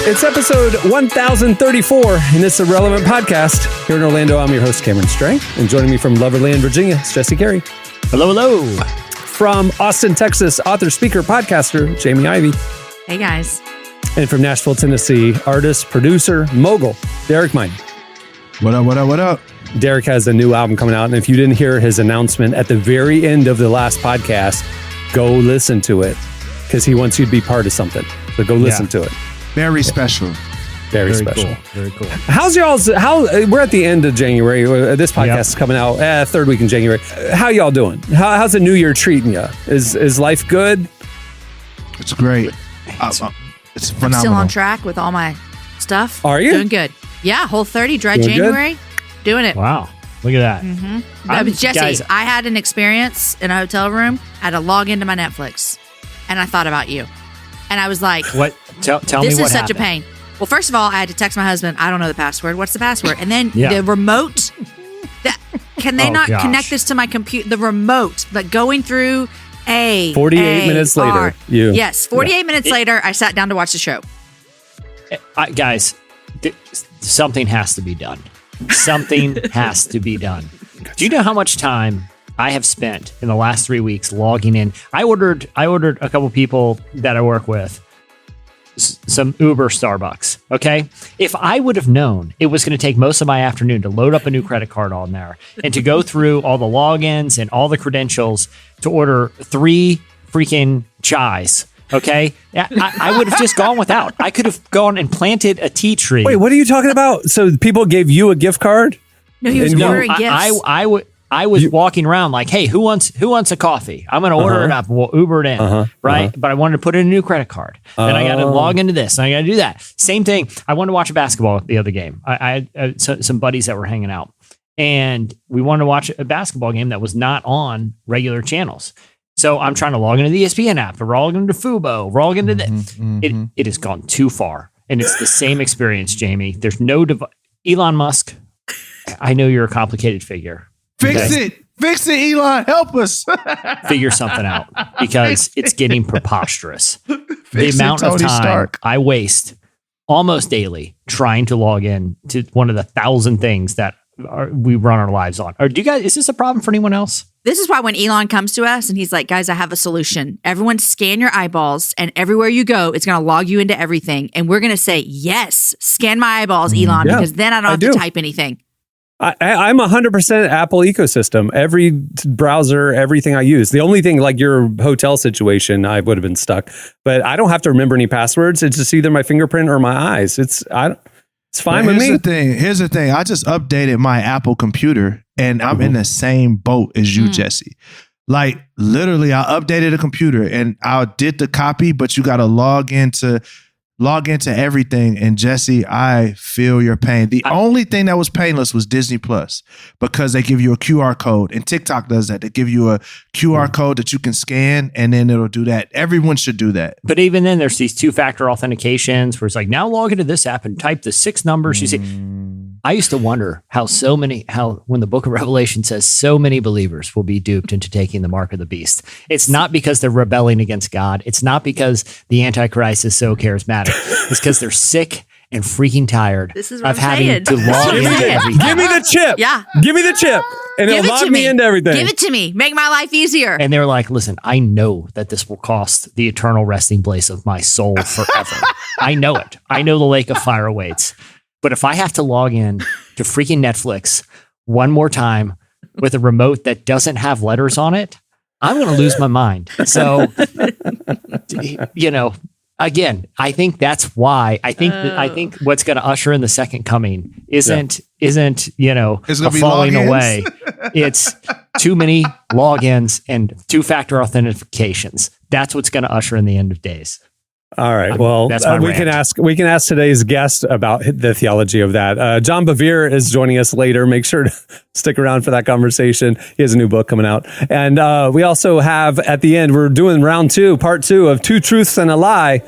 It's episode 1034, and it's a Relevant podcast. Here in Orlando, I'm your host, Cameron Stray, and joining me from Loverland, Virginia, it's Jesse Carey. Hello, hello. From Austin, Texas, author, speaker, podcaster, Jamie Ivey. Hey, guys. And from Nashville, Tennessee, artist, producer, mogul, Derek Mine. What up, what up, what up? Derek has a new album coming out, and if you didn't hear his announcement at the very end of the last podcast, go listen to it, because he wants you to be part of something. So go listen to it. Very special. Very special. Cool. Very cool. How's y'all's? We're at the end of January. This podcast is coming out third week in January. How y'all doing? How's the new year treating you? Is life good? It's great. It's phenomenal. I'm still on track with all my stuff. Are you? Doing good. Yeah, Whole30, dry Doing January. Doing it. Wow. Look at that. But Jesse, I had an experience in a hotel room. I had to log into my Netflix, and I thought about you. And I was like, What? Tell me what happened. This is such a pain. Well, first of all, I had to text my husband, I don't know the password. What's the password? And then the remote, can they not connect this to my computer? The remote, like going through 48 minutes later. Yes, 48 minutes later, I sat down to watch the show. Guys, something has to be done. Something has to be done. Do you know how much time I have spent in the last 3 weeks logging in? I ordered a couple people that I work with some Uber Starbucks. Okay. If I would have known it was going to take most of my afternoon to load up a new credit card on there and to go through all the logins and all the credentials to order 3 freaking chais. Okay. I would have just gone without. I could have gone and planted a tea tree. Wait, what are you talking about? So people gave you a gift card? No, he was ordering gifts. I was walking around like, hey, who wants a coffee? I'm going to order it up. We'll Uber it in, right? But I wanted to put in a new credit card. Then I got to log into this. And I got to do that. Same thing. I wanted to watch the other game. I had some buddies that were hanging out. And we wanted to watch a basketball game that was not on regular channels. So I'm trying to log into the ESPN app. We're all into Fubo. We're all into this. It has gone too far. And it's the same experience, Jamie. There's no Elon Musk. I know you're a complicated figure. Fix it, Elon. Help us. Figure something out, because it's getting preposterous. The amount of time I waste almost daily trying to log in to one of the 1,000 things that we run our lives on. Or is this a problem for anyone else? This is why when Elon comes to us and he's like, guys, I have a solution. Everyone scan your eyeballs, and everywhere you go, it's going to log you into everything. And we're going to say, yes, scan my eyeballs, Elon, because then I don't have to type anything. I'm 100% Apple ecosystem. Every browser, everything I use. The only thing, like your hotel situation, I would have been stuck. But I don't have to remember any passwords. It's just either my fingerprint or my eyes. It's fine with me. Here's the thing. I just updated my Apple computer, and I'm in the same boat as you, Jesse. Like, literally, I updated the computer, and I did the copy, but you got to log into everything. And Jesse, I feel your pain. The only thing that was painless was Disney Plus, because they give you a QR code, and TikTok does that. They give you a QR code that you can scan, and then it'll do that. Everyone should do that. But even then, there's these 2-factor authentications where it's like, now log into this app and type the 6 numbers. You see, I used to wonder how when the book of Revelation says so many believers will be duped into taking the mark of the beast. It's not because they're rebelling against God. It's not because the Antichrist is so charismatic. It's because they're sick and freaking tired of having to log into everything. Give me the chip. Yeah. Give me the chip. And it'll log me into everything. Give it to me. Make my life easier. And they're like, listen, I know that this will cost the eternal resting place of my soul forever. I know it. I know the lake of fire awaits. But if I have to log in to freaking Netflix one more time with a remote that doesn't have letters on it, I'm going to lose my mind. So, again, I think that's why I think what's going to usher in the second coming isn't a falling away. It's too many logins and 2-factor authentications. That's what's going to usher in the end of days. All right. Well, we can ask today's guest about the theology of that. John Bevere is joining us later. Make sure to stick around for that conversation. He has a new book coming out. And we also have at the end, we're doing part 2 of 2 Truths and a Lie.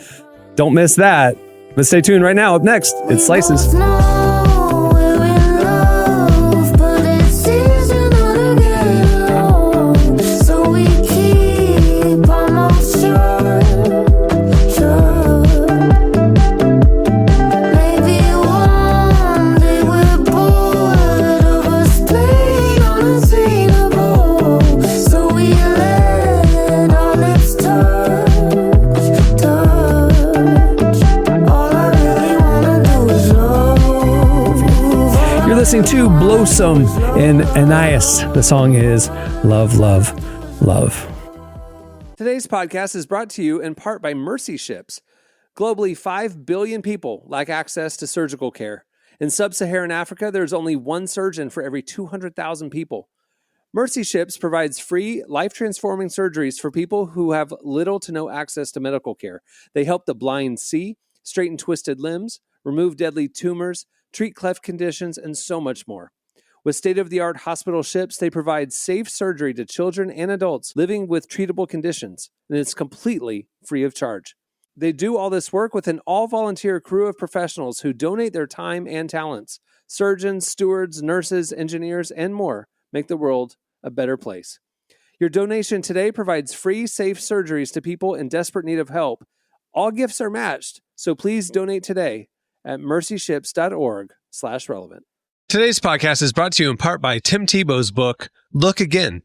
Don't miss that. But stay tuned right now. Up next, it's Slices. Osum and Anais. The song is Love, Love, Love. Today's podcast is brought to you in part by Mercy Ships. Globally, 5 billion people lack access to surgical care. In sub-Saharan Africa, there's only one surgeon for every 200,000 people. Mercy Ships provides free, life-transforming surgeries for people who have little to no access to medical care. They help the blind see, straighten twisted limbs, remove deadly tumors, treat cleft conditions, and so much more. With state-of-the-art hospital ships, they provide safe surgery to children and adults living with treatable conditions, and it's completely free of charge. They do all this work with an all-volunteer crew of professionals who donate their time and talents. Surgeons, stewards, nurses, engineers, and more make the world a better place. Your donation today provides free, safe surgeries to people in desperate need of help. All gifts are matched, so please donate today at mercyships.org/relevant. Today's podcast is brought to you in part by Tim Tebow's book, Look Again.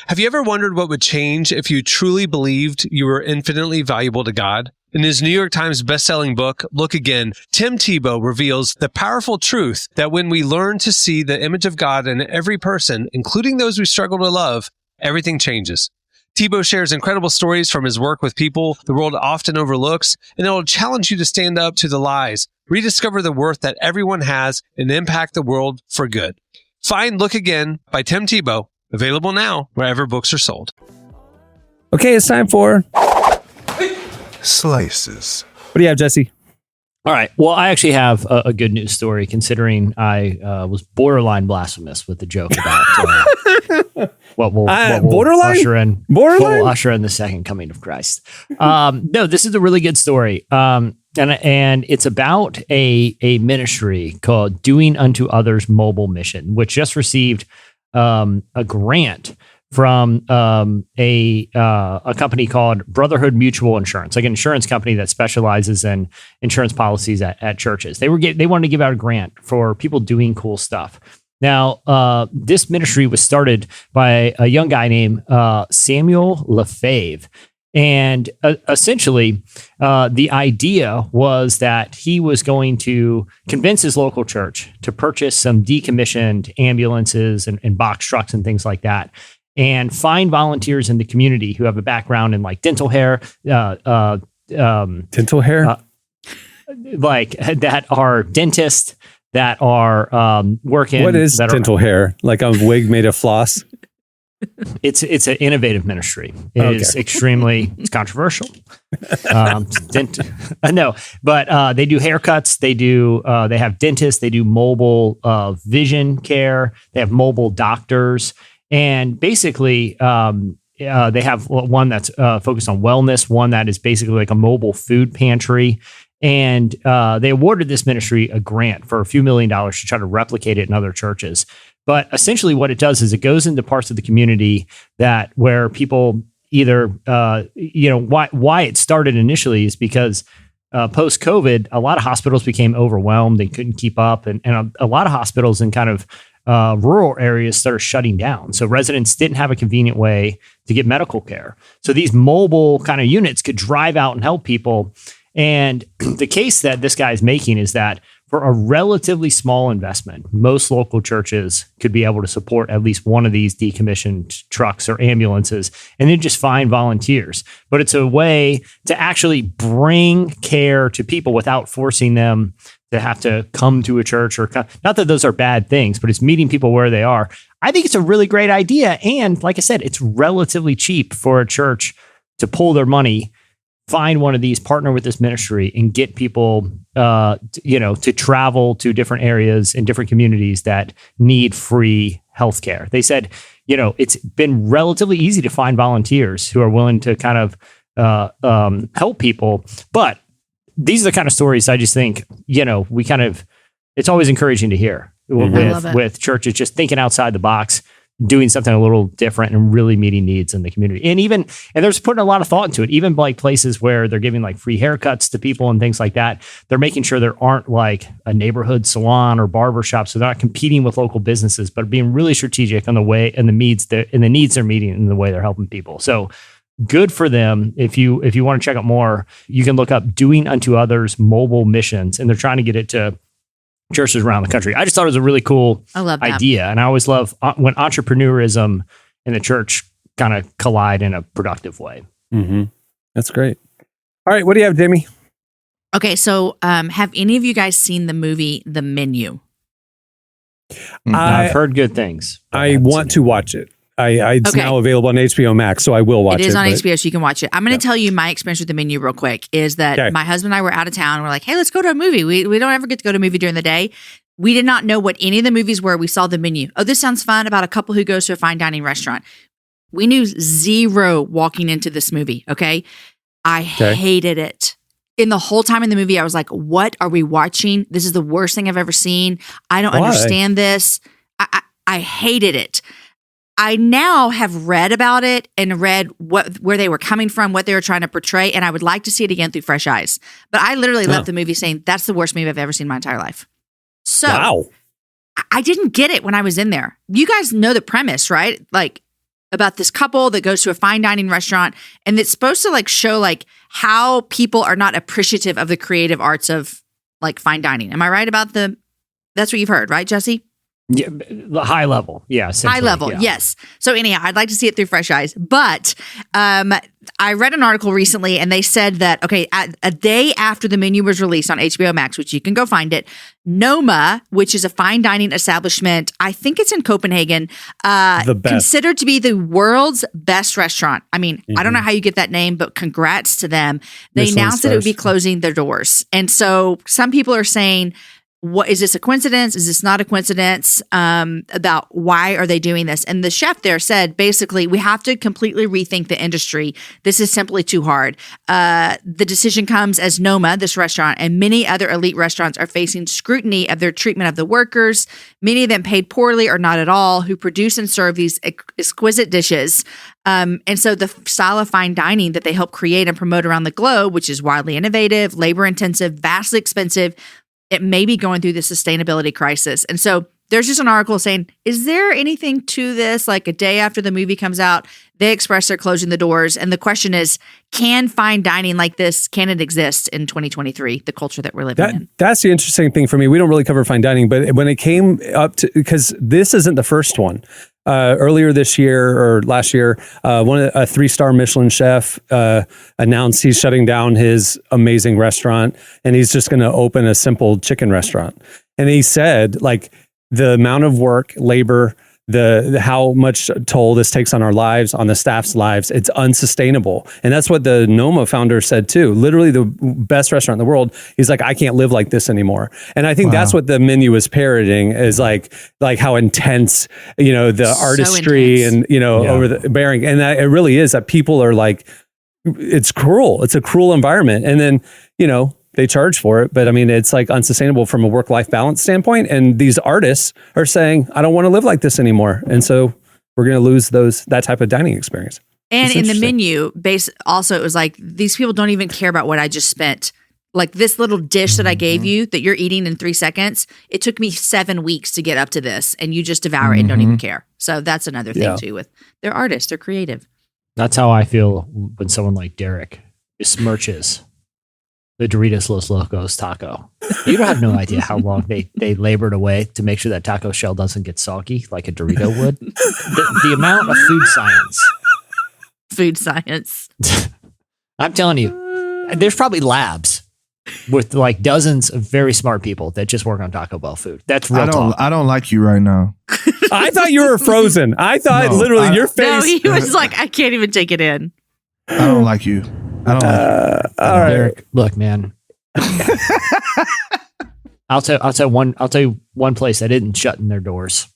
Have you ever wondered what would change if you truly believed you were infinitely valuable to God? In his New York Times bestselling book, Look Again, Tim Tebow reveals the powerful truth that when we learn to see the image of God in every person, including those we struggle to love, everything changes. Tebow shares incredible stories from his work with people the world often overlooks, and it will challenge you to stand up to the lies, rediscover the worth that everyone has, and impact the world for good. Find Look Again by Tim Tebow, available now wherever books are sold. Okay, it's time for Slices. What do you have, Jesse? All right. Well, I actually have a good news story, considering I was borderline blasphemous with the joke about what will usher in the second coming of Christ. No, this is a really good story, and it's about a ministry called Doing Unto Others Mobile Mission, which just received a grant from a company called Brotherhood Mutual Insurance, like an insurance company that specializes in insurance policies at churches. They wanted to give out a grant for people doing cool stuff. Now, this ministry was started by a young guy named Samuel Lefebvre. And essentially, the idea was that he was going to convince his local church to purchase some decommissioned ambulances and box trucks and things like that, and find volunteers in the community who have a background in like dental hair, dental hair, like that are dentists that are working. What is dental hair? Like a wig made of floss? It's an innovative ministry. It is extremely controversial. No, but they do haircuts. They have dentists. They do mobile vision care. They have mobile doctors. And basically, they have one that's focused on wellness, one that is basically like a mobile food pantry. And they awarded this ministry a grant for a few $1 million to try to replicate it in other churches. But essentially what it does is it goes into parts of the community where people either, why it started initially is because post-COVID, a lot of hospitals became overwhelmed. They couldn't keep up. And a lot of hospitals in kind of rural areas started shutting down. So residents didn't have a convenient way to get medical care. So these mobile kind of units could drive out and help people. And the case that this guy is making is that for a relatively small investment, most local churches could be able to support at least one of these decommissioned trucks or ambulances, and then just find volunteers. But it's a way to actually bring care to people without forcing them to have to come to a church not that those are bad things, but it's meeting people where they are. I think it's a really great idea. And like I said, it's relatively cheap for a church to pull their money, find one of these, partner with this ministry, and get people, to travel to different areas and different communities that need free healthcare. They said, it's been relatively easy to find volunteers who are willing to kind of help people. But these are the kind of stories I just think, it's always encouraging to hear with churches just thinking outside the box, doing something a little different and really meeting needs in the community. And they're just putting a lot of thought into it. Even like places where they're giving like free haircuts to people and things like that, they're making sure there aren't like a neighborhood salon or barber shop. So they're not competing with local businesses, but being really strategic on the way and the needs they're meeting and the way they're helping people. So good for them. If you want to check out more, you can look up Doing Unto Others Mobile Missions, and they're trying to get it to churches around the country. I just thought it was a really cool idea. And I always love when entrepreneurism and the church kind of collide in a productive way. Mm-hmm. That's great. All right. What do you have, Jamie? Okay. So have any of you guys seen the movie The Menu? I've heard good things. I want to watch it. It's now available on HBO Max, so I will watch it. It is on HBO, so you can watch it. I'm going to tell you my experience with The Menu real quick, is that my husband and I were out of town. We're like, hey, let's go to a movie. We don't ever get to go to a movie during the day. We did not know what any of the movies were. We saw The Menu. Oh, this sounds fun, about a couple who goes to a fine dining restaurant. We knew zero walking into this movie, okay? I hated it. In the whole time in the movie, I was like, what are we watching? This is the worst thing I've ever seen. I don't understand this. I hated it. I now have read about it and read where they were coming from, what they were trying to portray, and I would like to see it again through fresh eyes. But I literally left the movie saying, that's the worst movie I've ever seen in my entire life. So I didn't get it when I was in there. You guys know the premise, right? Like about this couple that goes to a fine dining restaurant, and it's supposed to like show like how people are not appreciative of the creative arts of like fine dining. Am I right about that's what you've heard, right, Jesse? Yeah, the high level. Yeah. High level. Yeah. Yes. So anyhow, I'd like to see it through fresh eyes, but I read an article recently and they said that, a day after The Menu was released on HBO Max, which you can go find it, Noma, which is a fine dining establishment, I think it's in Copenhagen, considered to be the world's best restaurant. I mean, I don't know how you get that name, but congrats to them. They announced that it would be closing their doors. And so some people are saying, what is this a coincidence? Is this not a coincidence? About why are they doing this? And the chef there said, basically, we have to completely rethink the industry. This is simply too hard. The decision comes as Noma, this restaurant, and many other elite restaurants are facing scrutiny of their treatment of the workers, many of them paid poorly or not at all, who produce and serve these exquisite dishes. And so the style of fine dining that they help create and promote around the globe, which is wildly innovative, labor intensive, vastly expensive, it may be going through the sustainability crisis. And so there's just an article saying, is there anything to this? Like a day after the movie comes out, they express they're closing the doors. And the question is, can fine dining like this, can it exist in 2023, the culture that we're living in? That's the interesting thing for me. We don't really cover fine dining, but when it came up to, because this isn't the first one. Earlier this year or last year, a 3-star Michelin chef announced he's shutting down his amazing restaurant and he's just going to open a simple chicken restaurant. And he said, like, the amount of work, labor, how much toll this takes on our lives, on the staff's lives, it's unsustainable. And that's what the Noma founder said too. Literally the best restaurant in the world. He's like, I can't live like this anymore. And I think that's what The Menu is parroting, is like how intense, the artistry and, over the bearing. And that it really is that people are like, it's cruel. It's a cruel environment. And then, they charge for it, but I mean, it's like unsustainable from a work-life balance standpoint. And these artists are saying, I don't want to live like this anymore. And so we're going to lose that type of dining experience. And in The Menu, also, it was like, these people don't even care about what I just spent. Like this little dish that I gave you that you're eating in 3 seconds, it took me 7 weeks to get up to this, and you just devour it and don't even care. So that's another thing too with they're artists, they're creative. That's how I feel when someone like Derek besmirches the Doritos Los Locos taco. You don't have no idea how long they labored away to make sure that taco shell doesn't get soggy like a Dorito would. The amount of food science. Food science. I'm telling you, there's probably labs with like dozens of very smart people that just work on Taco Bell food. That's real talk. I don't like you right now. I thought you were frozen. I thought your face. No, he was like, I can't even take it in. I don't like you. I don't like you. All right. Derek, look, man. I'll tell you one place that didn't shut in their doors.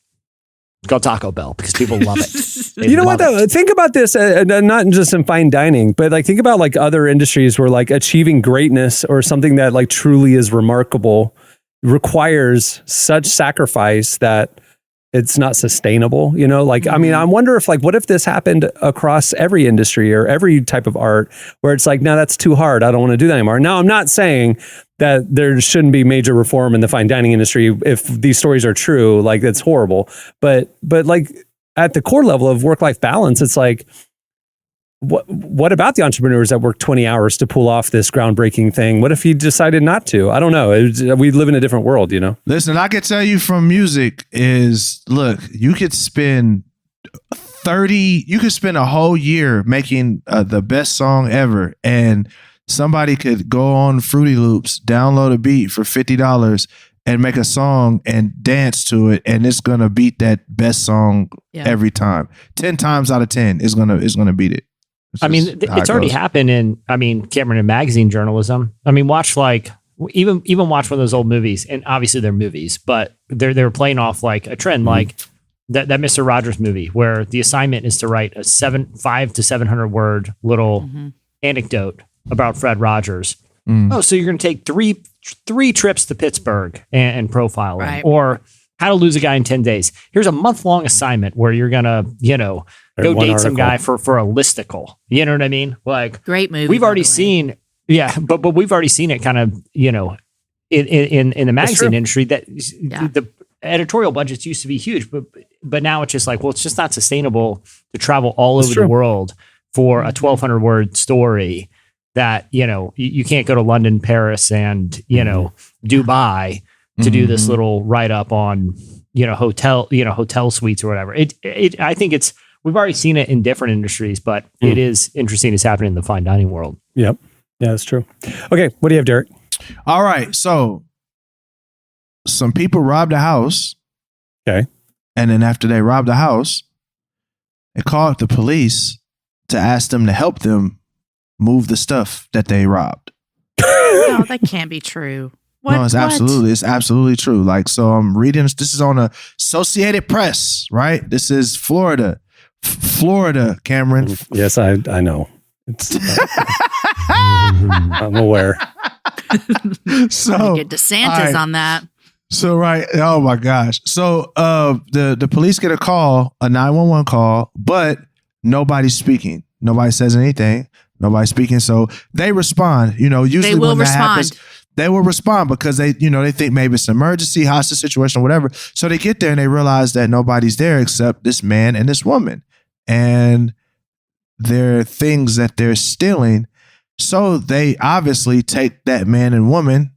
It's called Taco Bell because people love it. You know what though? Think about this, not just in fine dining, but like think about like other industries where like achieving greatness or something that like truly is remarkable requires such sacrifice that it's not sustainable, I mean, I wonder if what if this happened across every industry or every type of art where it's like, no, that's too hard. I don't want to do that anymore. Now, I'm not saying that there shouldn't be major reform in the fine dining industry. If these stories are true, like that's horrible. But like at the core level of work-life balance, it's like, what about the entrepreneurs that work 20 hours to pull off this groundbreaking thing? What if he decided not to? I don't know. We live in a different world, you know? Listen, I can tell you from music is, look, you could spend a whole year making the best song ever, and somebody could go on Fruity Loops, download a beat for $50 and make a song and dance to it, and it's gonna beat that best song every time. 10 times out of 10 is gonna beat it. It's already happened in, Cameron, in magazine journalism. Watch even watch one of those old movies, and obviously they're movies, but they're playing off like a trend, like that Mr. Rogers movie, where the assignment is to write a 500 to 700 word little anecdote about Fred Rogers. Oh, so you're going to take three trips to Pittsburgh and profile him, or how to lose a guy in 10 days. Here's a month-long assignment where you're going to, go date some guy for a listicle. You know what I mean? Like, great movie. We've already seen, but we've already seen it kind of, in the magazine industry that the editorial budgets used to be huge, but now it's just like, well, it's just not sustainable to travel all over the world for a 1,200 word story that, you can't go to London, Paris, and, Dubai to do this little write up on, hotel suites or whatever. I think we've already seen it in different industries, but it is interesting it's happening in the fine dining world. Yep. Yeah, that's true. Okay. What do you have, Derek? All right. So some people robbed a house. Okay. And then after they robbed the house, they called the police to ask them to help them move the stuff that they robbed. No, that can't be true. What? No, it's absolutely true. Like, so I'm reading, this is on a Associated Press, right? This is Florida, Cameron. Yes, I know. It's, I'm aware. So get DeSantis on that. So, right. Oh my gosh. So, the police get a call, a 911 call, but nobody's speaking. Nobody says anything. Nobody's speaking. So they respond, usually when that happens, they will respond because they think maybe it's an emergency, hostage situation, whatever. So they get there and they realize that nobody's there except this man and this woman. And there are things that they're stealing. So they obviously take that man and woman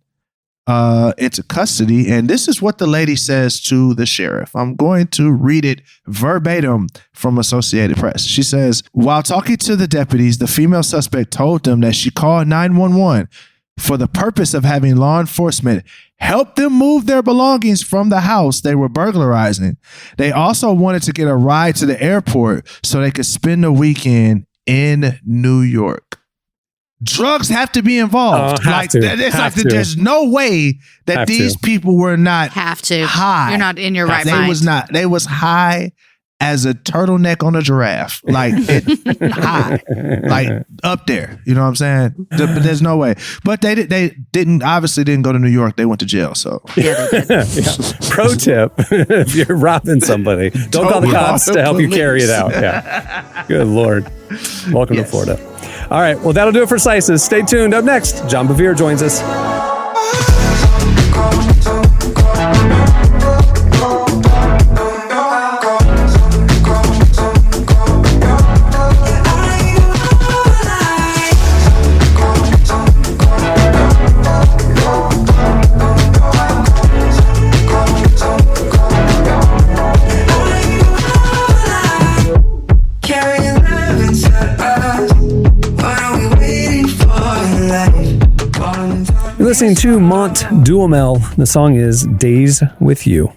into custody. And this is what the lady says to the sheriff. I'm going to read it verbatim from Associated Press. She says, while talking to the deputies, the female suspect told them that she called 911 for the purpose of having law enforcement help them move their belongings from the house they were burglarizing. They also wanted to get a ride to the airport so they could spend the weekend in New York. Drugs have to be involved. There's no way that these people were not high. You're not in your right mind. They was high as a turtleneck on a giraffe. Like high. Like up there. You know what I'm saying? But there's no way. But they obviously didn't go to New York. They went to jail. So yeah, they did. Pro tip: if you're robbing somebody, don't call the cops to help you carry it out. Yeah. Good Lord. Welcome to Florida. All right. Well, that'll do it for Slices. Stay tuned. Up next, John Bevere joins us. You're listening to Mont Duhamel. The song is Days With You.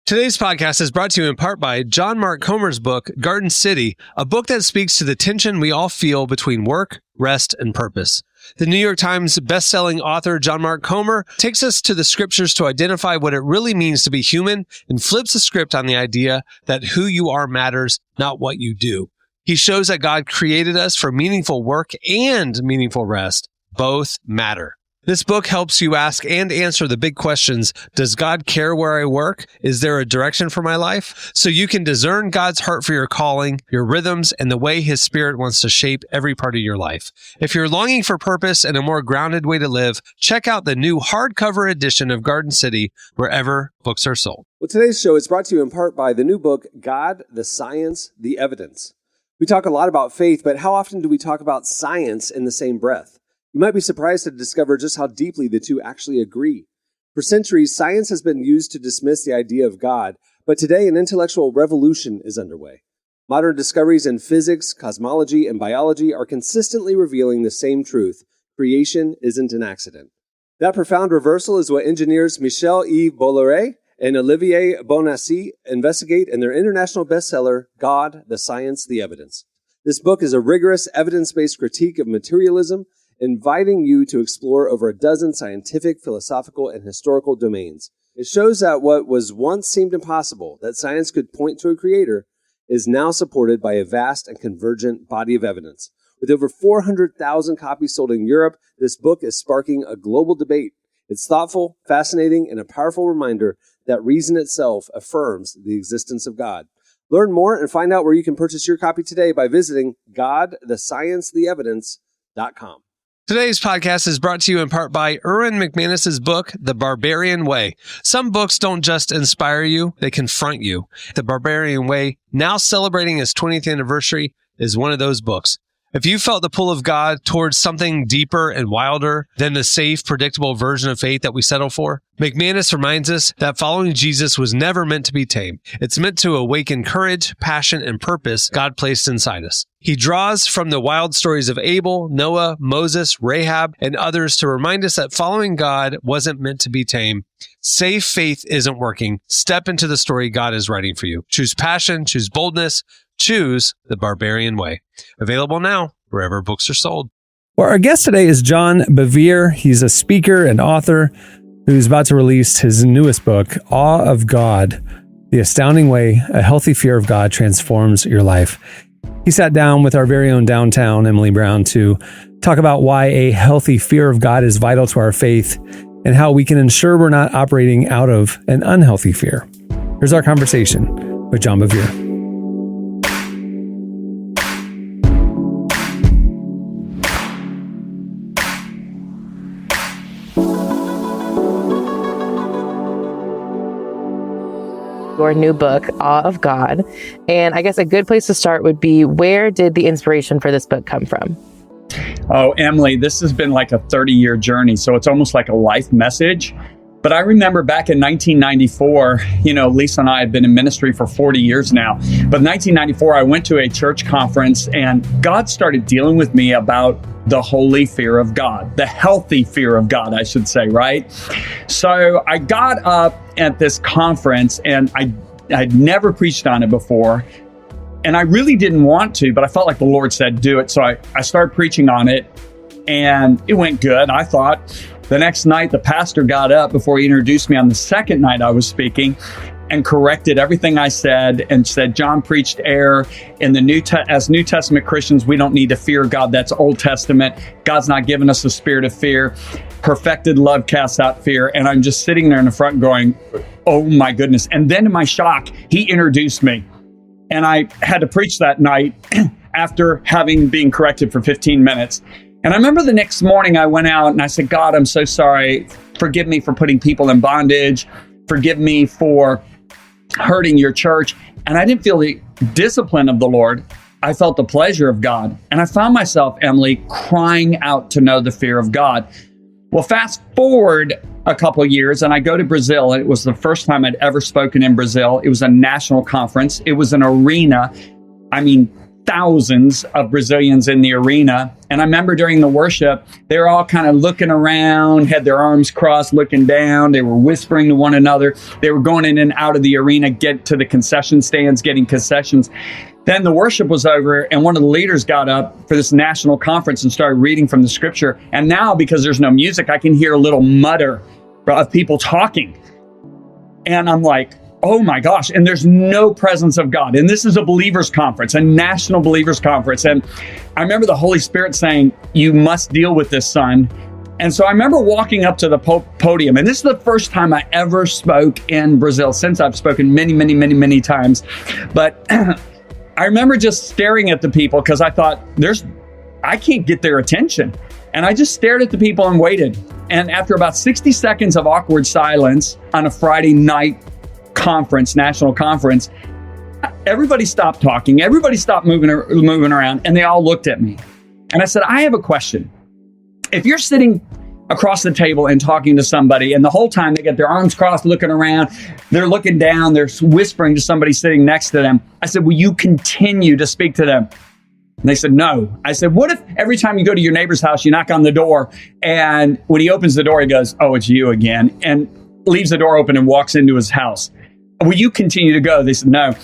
Today's podcast is brought to you in part by John Mark Comer's book, Garden City, a book that speaks to the tension we all feel between work, rest, and purpose. The New York Times bestselling author John Mark Comer takes us to the scriptures to identify what it really means to be human and flips the script on the idea that who you are matters, not what you do. He shows that God created us for meaningful work and meaningful rest. Both matter. This book helps you ask and answer the big questions. Does God care where I work? Is there a direction for my life? So you can discern God's heart for your calling, your rhythms, and the way His Spirit wants to shape every part of your life. If you're longing for purpose and a more grounded way to live, check out the new hardcover edition of Garden City wherever books are sold. Well, today's show is brought to you in part by the new book, God, the Science, the Evidence. We talk a lot about faith, but how often do we talk about science in the same breath? You might be surprised to discover just how deeply the two actually agree. For centuries, science has been used to dismiss the idea of God, but today an intellectual revolution is underway. Modern discoveries in physics, cosmology, and biology are consistently revealing the same truth: creation isn't an accident. That profound reversal is what engineers Michel-Yves Bolloré and Olivier Bonassi investigate in their international bestseller, God, the Science, the Evidence. This book is a rigorous, evidence-based critique of materialism, inviting you to explore over a dozen scientific, philosophical, and historical domains. It shows that what was once seemed impossible, that science could point to a creator, is now supported by a vast and convergent body of evidence. With over 400,000 copies sold in Europe, this book is sparking a global debate. It's thoughtful, fascinating, and a powerful reminder that reason itself affirms the existence of God. Learn more and find out where you can purchase your copy today by visiting godthesciencetheevidence.com. Today's podcast is brought to you in part by Erwin McManus's book, The Barbarian Way. Some books don't just inspire you, they confront you. The Barbarian Way, now celebrating its 20th anniversary, is one of those books. If you felt the pull of God towards something deeper and wilder than the safe, predictable version of faith that we settle for, McManus reminds us that following Jesus was never meant to be tame. It's meant to awaken courage, passion, and purpose God placed inside us. He draws from the wild stories of Abel, Noah, Moses, Rahab, and others to remind us that following God wasn't meant to be tame. Safe faith isn't working. Step into the story God is writing for you. Choose passion, choose boldness, choose the Barbarian Way. Available now, wherever books are sold. Well, our guest today is John Bevere. He's a speaker and author who's about to release his newest book, Awe of God, The Astounding Way a Healthy Fear of God Transforms Your Life. He sat down with our very own downtown Emily Brown to talk about why a healthy fear of God is vital to our faith and how we can ensure we're not operating out of an unhealthy fear. Here's our conversation with John Bevere. Your new book, Awe of God. And I guess a good place to start would be, where did the inspiration for this book come from? Oh, Emily, this has been like a 30-year journey, so it's almost like a life message. But I remember back in 1994, Lisa and I had been in ministry for 40 years now. But in 1994, I went to a church conference and God started dealing with me about the holy fear of God, the healthy fear of God, I should say, right? So I got up at this conference and I'd never preached on it before. And I really didn't want to, but I felt like the Lord said, do it. So I started preaching on it and it went good, I thought. The next night, the pastor got up before he introduced me on the second night I was speaking and corrected everything I said and said, John preached error. In the as New Testament Christians, we don't need to fear God. That's Old Testament. God's not given us a spirit of fear. Perfected love casts out fear. And I'm just sitting there in the front going, oh my goodness. And then to my shock, he introduced me. And I had to preach that night after having been corrected for 15 minutes. And I remember the next morning I went out and I said, God, I'm so sorry. Forgive me for putting people in bondage. Forgive me for hurting your church. And I didn't feel the discipline of the Lord. I felt the pleasure of God. And I found myself, Emily, crying out to know the fear of God. Well, fast forward a couple of years and I go to Brazil. It was the first time I'd ever spoken in Brazil. It was a national conference. It was an arena. Thousands of Brazilians in the arena. And I remember during the worship, they were all kind of looking around, had their arms crossed, looking down. They were whispering to one another. They were going in and out of the arena, get to the concession stands, getting concessions. Then the worship was over and one of the leaders got up for this national conference and started reading from the scripture. And now, because there's no music, I can hear a little mutter of people talking. And I'm like, oh my gosh. And there's no presence of God. And this is a believers conference, a national believers conference. And I remember the Holy Spirit saying, you must deal with this, son. And so I remember walking up to the podium. And this is the first time I ever spoke in Brazil, since I've spoken many times. But I remember just staring at the people because I thought, I can't get their attention. And I just stared at the people and waited. And after about 60 seconds of awkward silence on a Friday night conference, national conference, everybody stopped talking. Everybody stopped moving around, and they all looked at me. And I said, I have a question. If you're sitting across the table and talking to somebody, and the whole time they get their arms crossed, looking around, they're looking down, they're whispering to somebody sitting next to them. I said, will you continue to speak to them? And they said, no. I said, what if every time you go to your neighbor's house, you knock on the door, and when he opens the door, he goes, oh, it's you again, and leaves the door open and walks into his house. Will you continue to go? They said, no.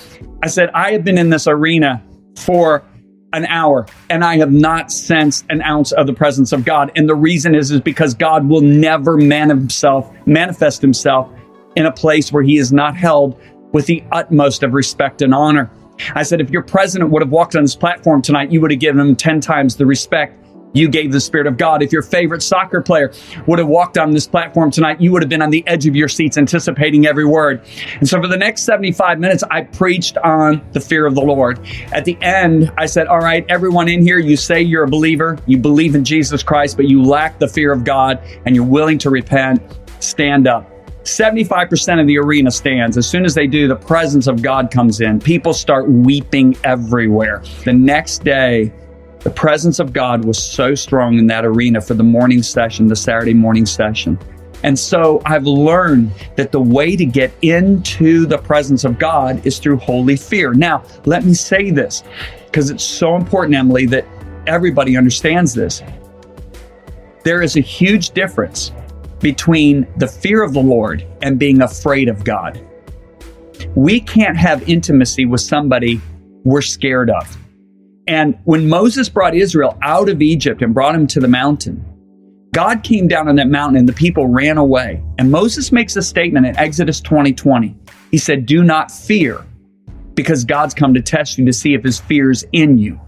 I said, I have been in this arena for an hour, and I have not sensed an ounce of the presence of God. And the reason is because God will never manifest himself in a place where he is not held with the utmost of respect and honor. I said, if your president would have walked on this platform tonight, you would have given him 10 times the respect you gave the Spirit of God. If your favorite soccer player would have walked on this platform tonight, you would have been on the edge of your seats anticipating every word. And so for the next 75 minutes, I preached on the fear of the Lord. At the end, I said, all right, everyone in here, you say you're a believer, you believe in Jesus Christ, but you lack the fear of God and you're willing to repent, stand up. 75% of the arena stands. As soon as they do, the presence of God comes in. People start weeping everywhere. The next day, the presence of God was so strong in that arena for the morning session, the Saturday morning session. And so I've learned that the way to get into the presence of God is through holy fear. Now, let me say this, because it's so important, Emily, that everybody understands this. There is a huge difference between the fear of the Lord and being afraid of God. We can't have intimacy with somebody we're scared of. And when Moses brought Israel out of Egypt and brought him to the mountain, God came down on that mountain and the people ran away. And Moses makes a statement in Exodus 20:20. He said, do not fear, because God's come to test you to see if his fear is in you,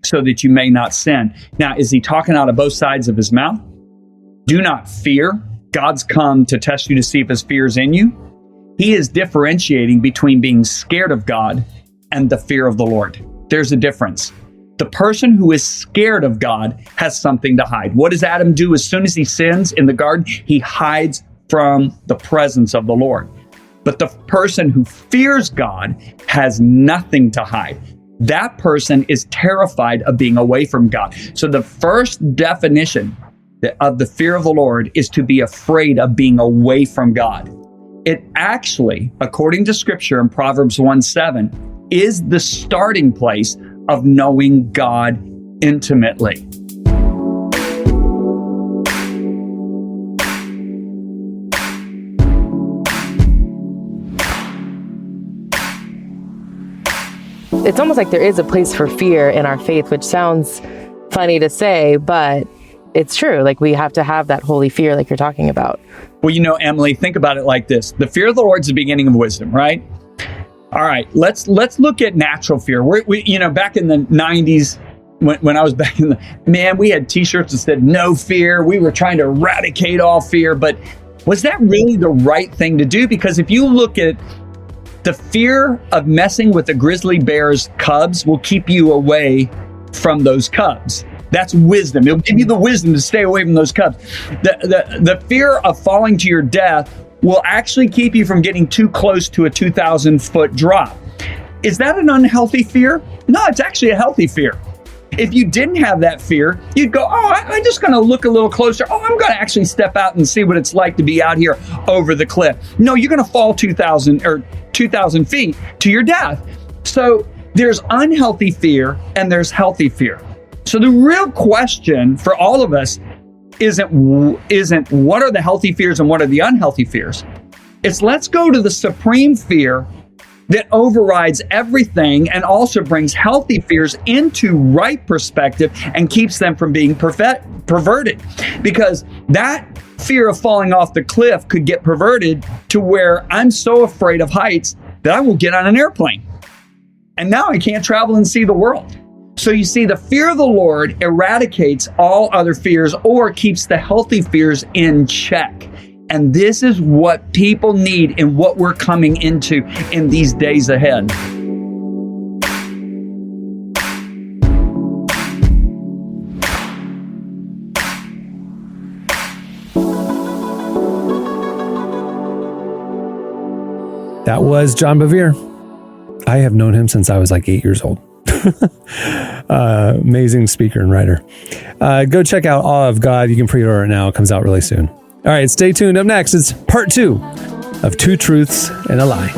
so that you may not sin. Now, is he talking out of both sides of his mouth? Do not fear. God's come to test you to see if his fear is in you. He is differentiating between being scared of God and the fear of the Lord. There's a difference. The person who is scared of God has something to hide. What does Adam do as soon as he sins in the garden? He hides from the presence of the Lord. But the person who fears God has nothing to hide. That person is terrified of being away from God. So the first definition of the fear of the Lord is to be afraid of being away from God. It actually, according to Scripture in Proverbs 1:7, is the starting place of knowing God intimately. It's almost like there is a place for fear in our faith, which sounds funny to say, but it's true. Like, we have to have that holy fear like you're talking about. Well, Emily, think about it like this. The fear of the Lord is the beginning of wisdom, right? All right, let's look at natural fear. We back in the 90s, when I was back in we had t-shirts that said no fear. We were trying to eradicate all fear, but was that really the right thing to do? Because if you look at the fear of messing with a grizzly bear's cubs will keep you away from those cubs. That's wisdom. It'll give you the wisdom to stay away from those cubs. The fear of falling to your death will actually keep you from getting too close to a 2,000-foot drop. Is that an unhealthy fear? No, it's actually a healthy fear. If you didn't have that fear, you'd go, I'm just going to look a little closer. I'm going to actually step out and see what it's like to be out here over the cliff. No, you're going to fall 2,000 feet to your death. So there's unhealthy fear and there's healthy fear. So the real question for all of us isn't what are the healthy fears and what are the unhealthy fears. It's let's go to the supreme fear that overrides everything and also brings healthy fears into right perspective and keeps them from being perverted. Because that fear of falling off the cliff could get perverted to where I'm so afraid of heights that I won't get on an airplane. And now I can't travel and see the world. So you see, the fear of the Lord eradicates all other fears or keeps the healthy fears in check. And this is what people need and what we're coming into in these days ahead. That was John Bevere. I have known him since I was like 8 years old. Amazing speaker and writer. Go check out Awe of God. You can pre-order it now. It comes out really soon. All right, stay tuned. Up next is part 2 of Two Truths and a Lie.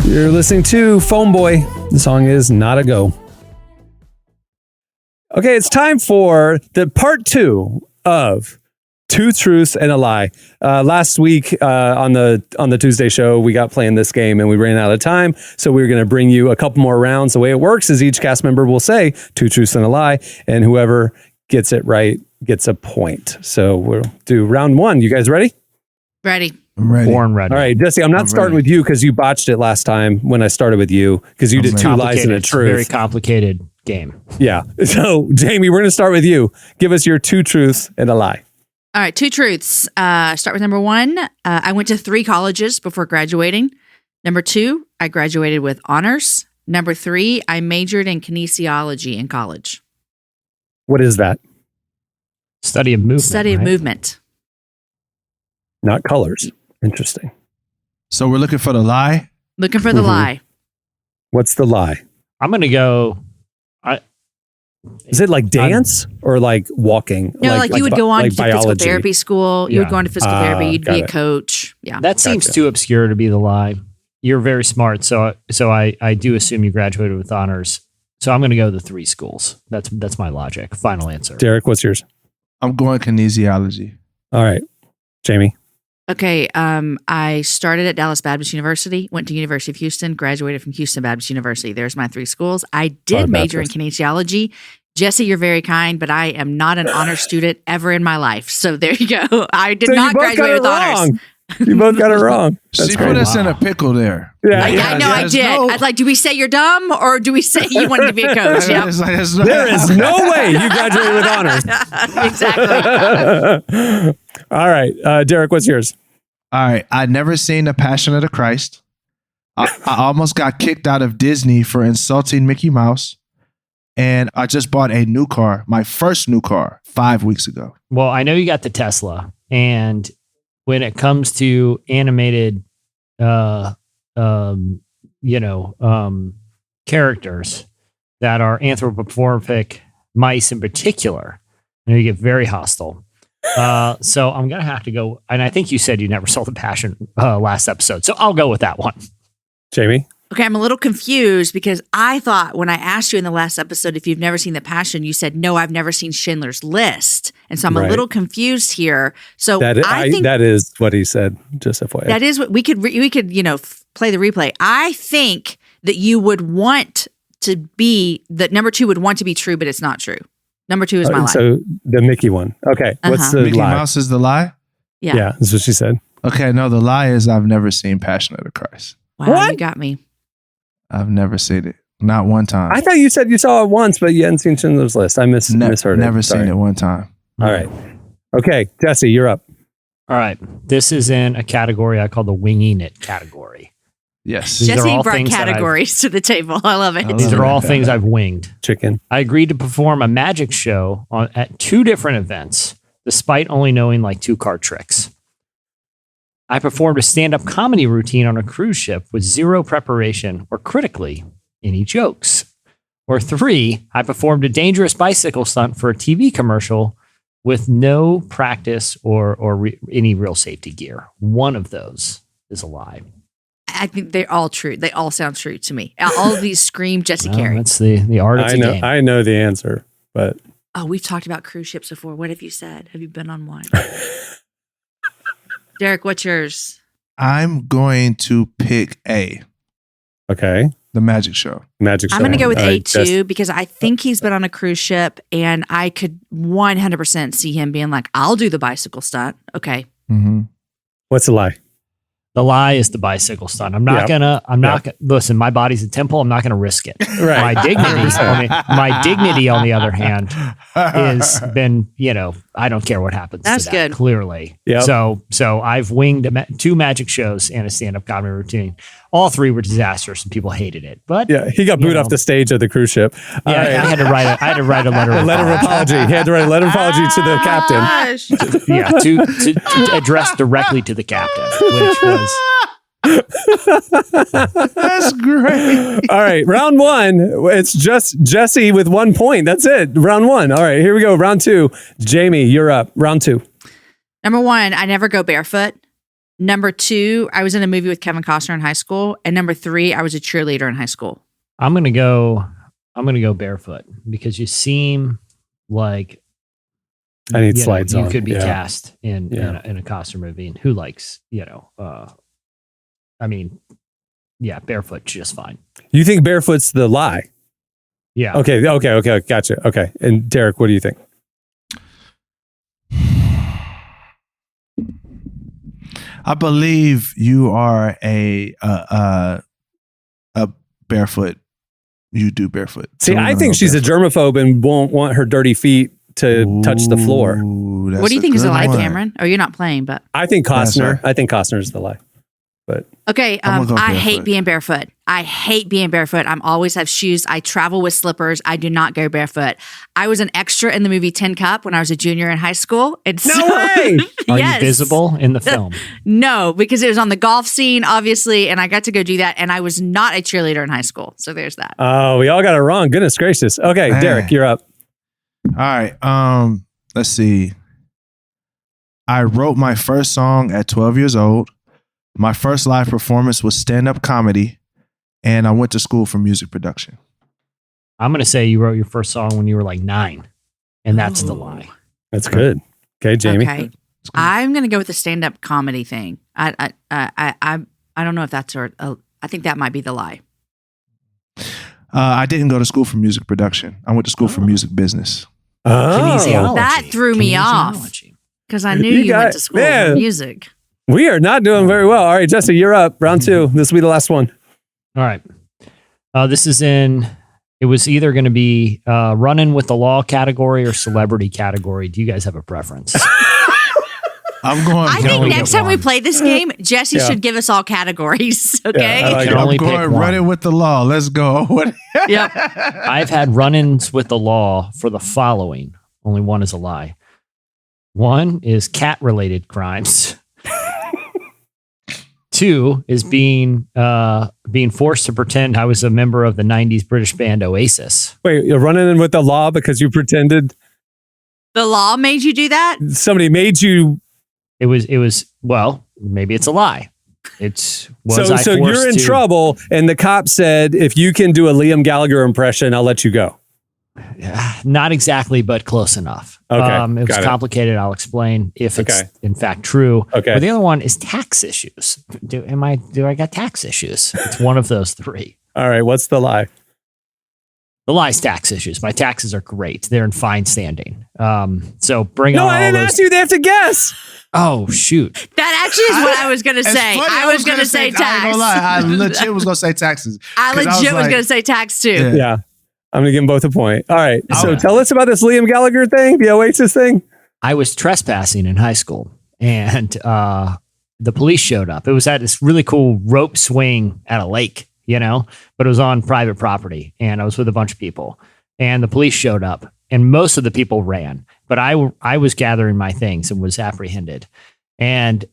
You're listening to Phone Boy. The song is Not a Go. Okay, it's time for the part 2 of Two Truths and a Lie. Last week on the Tuesday show, we got playing this game and we ran out of time. So we were going to bring you a couple more rounds. The way it works is each cast member will say 2 truths and a lie, and whoever gets it right gets a point. So we'll do round 1. You guys ready? Ready. I'm ready. Born ready. All right, Jesse, I'm not starting with you because you botched it last time when I started with you because you did 2 lies and a truth. Very complicated game. Yeah. So, Jamie, we're going to start with you. Give us your 2 truths and a lie. All right, 2 truths. Start with number 1. I went to 3 colleges before graduating. Number 2, I graduated with honors. Number 3, I majored in kinesiology in college. What is that? Study of movement. Study of movement. Not colors. Interesting. So we're looking for the lie? Looking for the lie. What's the lie? I'm going to go. Is it like dance or like walking? No, like you would go on to physical biology? therapy school. You would go on to physical therapy. You'd be a coach. Yeah. That seems too obscure to be the lie. You're very smart. So I do assume you graduated with honors. So I'm going to go the 3 schools. That's my logic. Final answer. Derek, what's yours? I'm going kinesiology. All right. Jamie? Okay, I started at Dallas Baptist University, went to University of Houston, graduated from Houston Baptist University. There's my 3 schools. I did major in kinesiology. Jesse, you're very kind, but I am not an honor student ever in my life. So there you go. I did not graduate with honors. You both got it wrong. She put us in a pickle there. Yeah, I know I did. I was like, do we say you're dumb or do we say you wanted to be a coach? Yep. There is no way you graduated with honors. Exactly. All right. Derek, what's yours? All right. I'd never seen The Passion of the Christ. I almost got kicked out of Disney for insulting Mickey Mouse. And I just bought a new car, my first new car, 5 weeks ago. Well, I know you got the Tesla. And when it comes to animated, characters that are anthropomorphic mice in particular, I know you get very hostile. So I'm going to have to go. And I think you said you never saw The Passion last episode. So I'll go with that one. Jamie? Okay, I'm a little confused because I thought when I asked you in the last episode if you've never seen The Passion, you said, no, I've never seen Schindler's List. And so I'm a little confused here. So I think that is what he said, just FYI. That is what we could play the replay. I think that you would want to be, that number 2 would want to be true, but it's not true. Number 2 is my lie. So the Mickey one. Okay. What's the Mickey lie? Mouse is the lie? Yeah. That's what she said. Okay, no, the lie is I've never seen Passion of the Christ. Wow, What? you got me. I've never seen it. Not one time. I thought you said you saw it once, but you hadn't seen Schindler's List. I misheard it. Never seen it one time. All right. Okay. Jesse, you're up. All right. This is in a category I call the winging it category. Yes. These are Jesse all brought things that categories to the table. I love it. These are all things I've winged. Chicken. I agreed to perform a magic show at 2 different events, despite only knowing like 2 card tricks. I performed a stand-up comedy routine on a cruise ship with 0 preparation or, critically, any jokes. Or 3, I performed a dangerous bicycle stunt for a TV commercial with no practice or any real safety gear. One of those is a lie. I think they're all true. They all sound true to me. All of these scream Jesse Carey. That's the art of the game. I know the answer, but... Oh, we've talked about cruise ships before. What have you said? Have you been on one? Derek, what's yours? I'm going to pick A. Okay. The magic show. Magic show. I'm going to go with All A right, too because I think he's been on a cruise ship and I could 100% see him being like, I'll do the bicycle stunt. Okay. Mm-hmm. What's the lie? The lie is the bicycle stunt. I'm not gonna listen, my body's a temple. I'm not gonna risk it. Right. My dignity, on the other hand, is been, I don't care what happens. That's to that, good. Clearly. Yep. So I've winged 2 magic shows and a stand-up comedy routine. All 3 were disastrous and people hated it. But yeah, he got booed off the stage of the cruise ship. Yeah, I had to write a letter. A letter of apology. He had to write a letter of apology to the captain. Yeah, to address directly to the captain, which was. That's great. All right, round 1. It's just Jesse with 1 point. That's it. Round 1. All right, here we go. Round 2. Jamie, you're up. Round 2. Number 1, I never go barefoot. Number 2, I was in a movie with Kevin Costner in high school. And number 3, I was a cheerleader in high school. I'm gonna go barefoot because you seem like I need slides on. You could be cast in a Costner movie. And who likes, barefoot just fine. You think barefoot's the lie? Yeah. Okay. Gotcha. Okay. And Derek, what do you think? I believe you are a barefoot. You do barefoot. See, I think she's a germaphobe and won't want her dirty feet to touch the floor. What do you think is the lie, Cameron? Or you're not playing, but I think Costner. I think Costner's the lie. But okay, I hate being barefoot. I'm always have shoes. I travel with slippers. I do not go barefoot. I was an extra in the movie Tin Cup when I was a junior in high school. No way! Are you visible in the film? No, because it was on the golf scene, obviously, and I got to go do that. And I was not a cheerleader in high school. So there's that. Oh, we all got it wrong. Goodness gracious. Okay, Derek, you're up. All right. Let's see. I wrote my first song at 12 years old. My first live performance was stand-up comedy, and I went to school for music production. I'm going to say you wrote your first song when you were like 9, and that's the lie. That's good. Okay, Jamie. Okay, I'm going to go with the stand-up comedy thing. I don't know if that's I think that might be the lie. I didn't go to school for music production. I went to school for music business. Kinesiology. That threw me off because I knew you went to school for music. We are not doing very well. All right, Jesse, you're up. Round 2. This will be the last one. All right. It was either going to be running with the law category or celebrity category. Do you guys have a preference? I think next time we play this game, Jesse should give us all categories. Okay. I'm going running with the law. Let's go. Yep. I've had run-ins with the law for the following. Only one is a lie. One is cat-related crimes. 2 is being forced to pretend I was a member of the 90s British band Oasis. Wait, you're running in with the law because you pretended? The law made you do that? Somebody made you? It was well, maybe it's a lie. So you're in trouble, and the cop said, if you can do a Liam Gallagher impression, I'll let you go. Not exactly, but close enough. Okay, it was complicated. I'll explain if it's in fact true. Okay. But the other one is tax issues. Do I got tax issues? It's one of those 3. All right. What's the lie? The lie is tax issues. My taxes are great. They're in fine standing. So bring on all those. No, I didn't ask you. They have to guess. Oh, shoot. That actually is what I was going to say. I was going to say tax. I legit was going to say taxes. I legit was going to say tax too. Yeah. I'm going to give them both a point. All right. So tell us about this Liam Gallagher thing, the Oasis thing. I was trespassing in high school, and the police showed up. It was at this really cool rope swing at a lake, but it was on private property, and I was with a bunch of people, and the police showed up, and most of the people ran, but I was gathering my things and was apprehended, and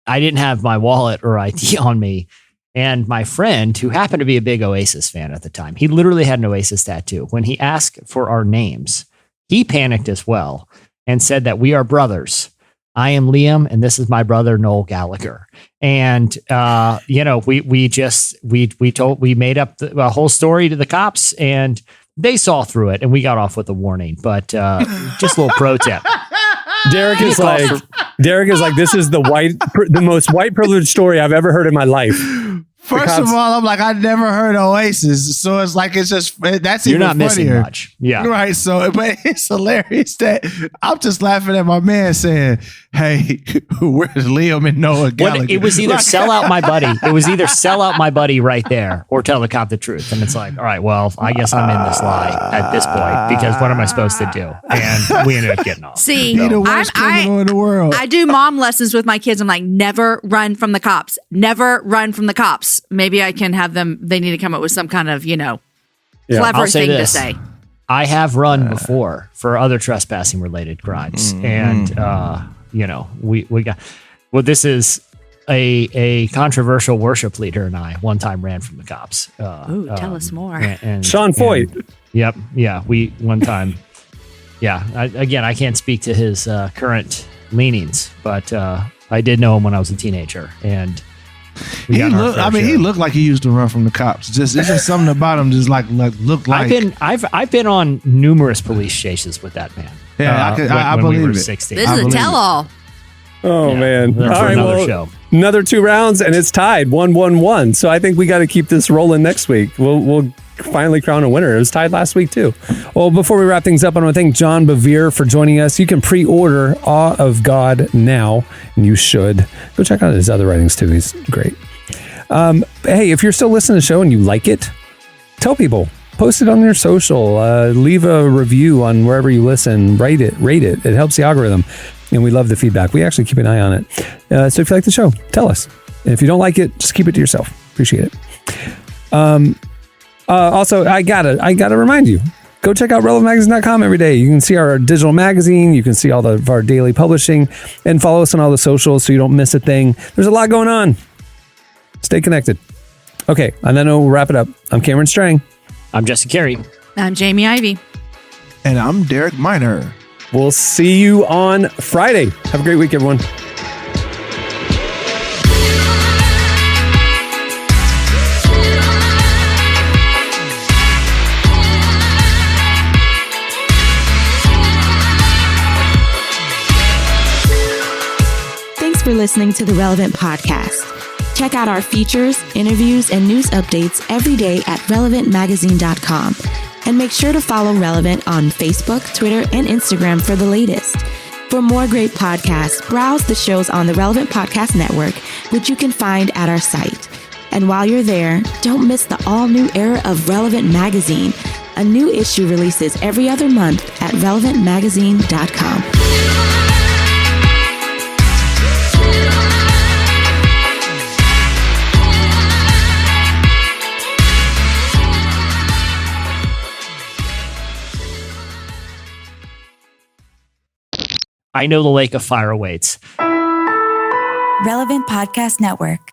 I didn't have my wallet or ID on me. And my friend, who happened to be a big Oasis fan at the time, he literally had an Oasis tattoo. When he asked for our names, he panicked as well and said that we are brothers. I am Liam, and this is my brother, Noel Gallagher. And, we made up the whole story to the cops, and they saw through it, and we got off with a warning. But just a little pro tip. Derek is like, this is the most white privileged story I've ever heard in my life. First of all, I'm like, I never heard Oasis, so it's like that's you're even not missing funnier. much. Yeah, right. So, but it's hilarious that I'm just laughing at my man saying, "Hey, where's Liam and Noah Gallagher?" It was either sell out my buddy. It was either sell out my buddy right there, or tell the cop the truth. And it's like, all right, well, I guess I'm in this lie at this point because what am I supposed to do? And we ended up getting off. See, He the worst criminal in the world. I do mom lessons with my kids. I'm like, never run from the cops. Never run from the cops. Maybe I can have them. They need to come up with some kind of, clever thing to say. I have run before for other trespassing related crimes, and we got. Well, this is a controversial worship leader, and I one time ran from the cops. Tell us more. And Sean Foyt. Yep. Yeah. We one time. Yeah. I can't speak to his current leanings, but I did know him when I was a teenager, and he looked like he used to run from the cops. It's just something about him, just like looked like. I've been on numerous police chases with that man. Yeah, I believe we were it. 16. This is a tell-all. Oh man! All right, another show. Another 2 rounds, and it's tied 1-1-1. So I think we got to keep this rolling next week. We'll finally crown a winner. It was tied last week too. Well, before we wrap things up, I want to thank John Bevere for joining us. You can pre-order Awe of God now, and you should go check out his other writings too. He's great. Hey, if you're still listening to the show and you like it, tell people. Post it on your social. Leave a review on wherever you listen. Rate it. It helps the algorithm. And we love the feedback. We actually keep an eye on it. So if you like the show, tell us. And if you don't like it, just keep it to yourself. Appreciate it. Also, I gotta remind you, go check out relevantmagazine.com every day. You can see our digital magazine. You can see all of our daily publishing, and follow us on all the socials so you don't miss a thing. There's a lot going on. Stay connected. Okay, and then we'll wrap it up. I'm Cameron Strang. I'm Jesse Carey. I'm Jamie Ivey. And I'm Derek Miner. We'll see you on Friday. Have a great week, everyone. Thanks for listening to the Relevant Podcast. Check out our features, interviews, and news updates every day at relevantmagazine.com. And make sure to follow Relevant on Facebook, Twitter, and Instagram for the latest. For more great podcasts, browse the shows on the Relevant Podcast Network, which you can find at our site. And while you're there, don't miss the all-new era of Relevant Magazine. A new issue releases every other month at relevantmagazine.com. I know the lake of fire awaits. Relevant Podcast Network.